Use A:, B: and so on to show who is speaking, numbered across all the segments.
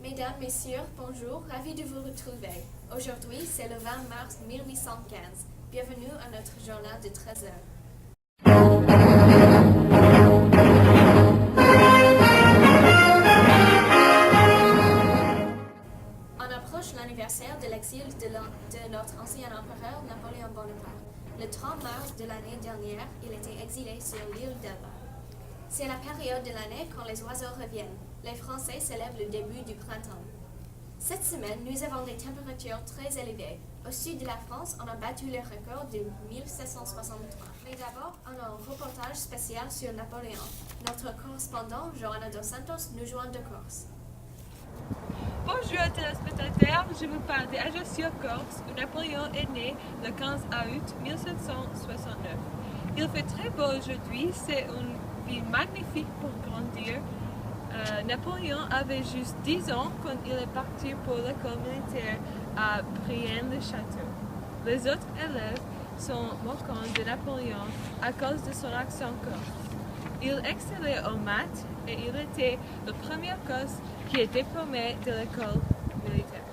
A: Mesdames, Messieurs, bonjour, ravi de vous retrouver. Aujourd'hui, c'est le 20 mars 1815. Bienvenue à notre journal de 13 heures. On approche l'anniversaire de l'exil de notre ancien empereur Napoléon Bonaparte. Le 30 mars de l'année dernière, il était exilé sur l'île d'Elba. C'est la période de l'année quand les oiseaux reviennent. Les Français célèbrent le début du printemps. Cette semaine, nous avons des températures très élevées. Au sud de la France, on a battu le record de 1763. Mais d'abord, on a un reportage spécial sur Napoléon. Notre correspondant, Johanna Dos Santos, nous joint de Corse.
B: Bonjour téléspectateurs, je vous parle d'Ajaccio, Corse, où Napoléon est né le 15 août 1769. Il fait très beau aujourd'hui, c'est une ville magnifique pour grandir. Napoléon avait juste 10 ans quand il est parti pour l'école militaire à Brienne-le-Château. Les autres élèves sont moquants de Napoléon à cause de son accent corse. Il excellait en maths et il était le premier Corse qui est diplômé de l'école militaire.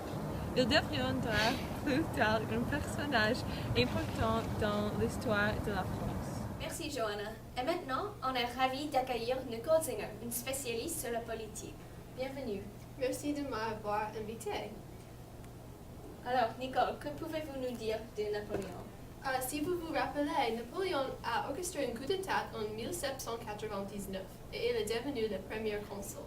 B: Il deviendra plus tard un personnage important dans l'histoire de la France.
A: Merci Johanna. Et maintenant, on est ravis d'accueillir Nicole Zinger, une spécialiste sur la politique. Bienvenue.
C: Merci de m'avoir invité.
A: Alors, Nicole, que pouvez-vous nous dire de Napoléon?
C: Si vous vous rappelez, Napoléon a orchestré un coup d'État en 1799 et il est devenu le premier consul.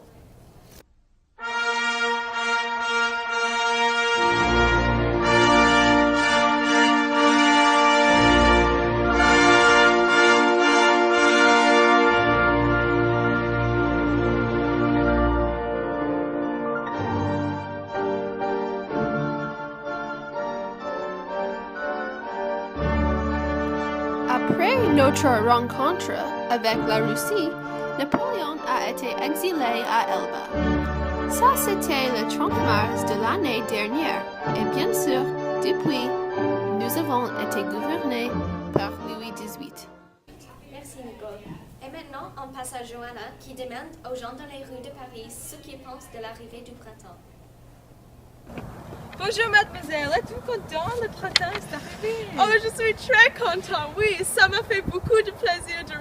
C: Après notre rencontre avec la Russie, Napoléon a été exilé à Elba. Ça, c'était le 30 mars de l'année dernière. Et bien sûr, depuis, nous avons été gouvernés par Louis XVIII.
A: Merci Nicole. Et maintenant, on passe à Johanna qui demande aux gens dans les rues de Paris ce qu'ils pensent de l'arrivée du printemps.
B: Bonjour mademoiselle, êtes-vous contente? Le printemps est arrivé.
D: Oh, je suis très content, oui, ça m'a fait beaucoup de plaisir de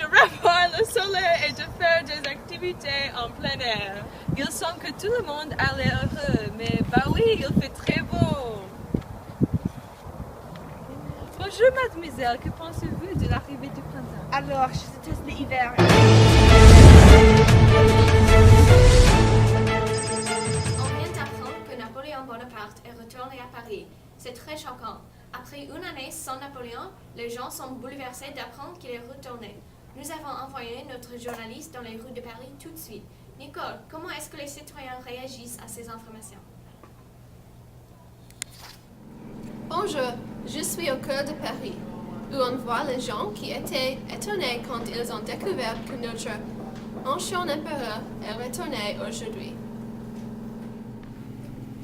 D: revoir le soleil et de faire des activités en plein air.
B: Il semble que tout le monde a l'air heureux, mais bah oui, il fait très beau. Bonjour mademoiselle, que pensez-vous de l'arrivée du printemps?
D: Alors, je déteste l'hiver.
A: On vient d'apprendre que Napoléon Bonaparte est retourné à Paris. C'est très choquant. Après une année sans Napoléon, les gens sont bouleversés d'apprendre qu'il est retourné. Nous avons envoyé notre journaliste dans les rues de Paris tout de suite. Nicole, comment est-ce que les citoyens réagissent à ces informations?
C: Bonjour, je suis au cœur de Paris, où on voit les gens qui étaient étonnés quand ils ont découvert que notre ancien empereur est retourné aujourd'hui.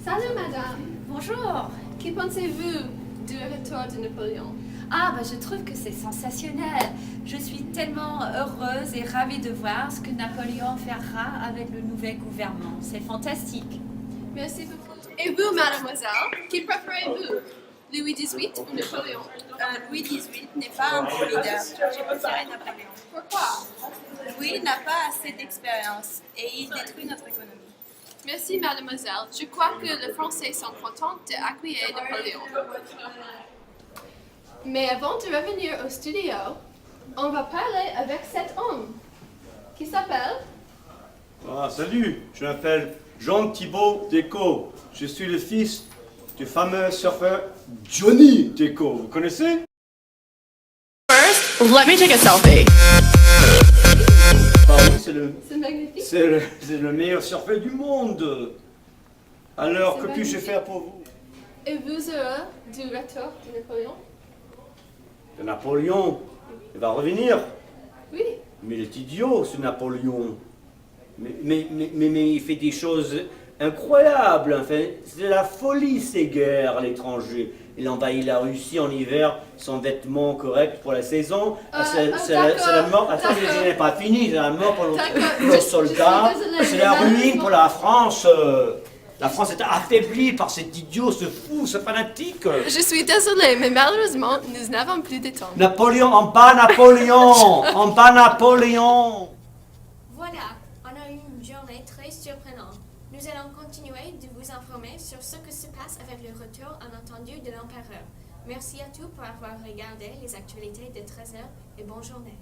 C: Salut madame!
E: Bonjour.
C: Que pensez-vous du retour de Napoléon?
E: Je trouve que c'est sensationnel. Je suis tellement heureuse et ravie de voir ce que Napoléon fera avec le nouvel gouvernement. C'est fantastique.
C: Merci beaucoup. Et vous, mademoiselle, qui préférez-vous? Louis XVIII ou Napoléon?
F: Louis XVIII n'est pas un bon leader. J'ai préféré Napoléon.
C: Pourquoi?
F: Louis n'a pas assez d'expérience et il détruit notre économie.
C: Merci, mademoiselle. Je crois que les Français sont contents d'accueillir Napoléon. Mais avant de revenir au studio, on va parler avec cet homme qui s'appelle...
G: Ah, salut, je m'appelle Jean Thibault Decaux. Je suis le fils du fameux surfeur Johnny Decaux. Vous connaissez?
D: First, let me take a selfie.
G: Ah oui,
C: C'est magnifique.
G: c'est le meilleur surfeur du monde. Alors,
C: C'est
G: que puis-je
C: magnifique.
G: faire pour vous?
C: Et vous heureux du retour de Napoléon?
G: De Napoléon, il va revenir.
C: Oui.
G: Mais il est idiot, ce Napoléon. Mais il fait des choses incroyables. Enfin, c'est la folie, ces guerres à l'étranger. Il envahit la Russie en hiver sans vêtements corrects pour la saison. C'est la mort. Attends, je n'ai pas fini. C'est la mort pour nos soldats. C'est la ruine pour la France. La France est affaiblie par cet idiot, ce fou, ce fanatique.
C: Je suis désolée, mais malheureusement, nous n'avons plus de temps.
G: Napoléon, en bas Napoléon. En bas Napoléon.
A: Voilà, on a eu une journée très surprenante. Nous allons continuer de vous informer sur ce que se passe avec le retour inattendu de l'empereur. Merci à tous pour avoir regardé les actualités de 13h et bonne journée.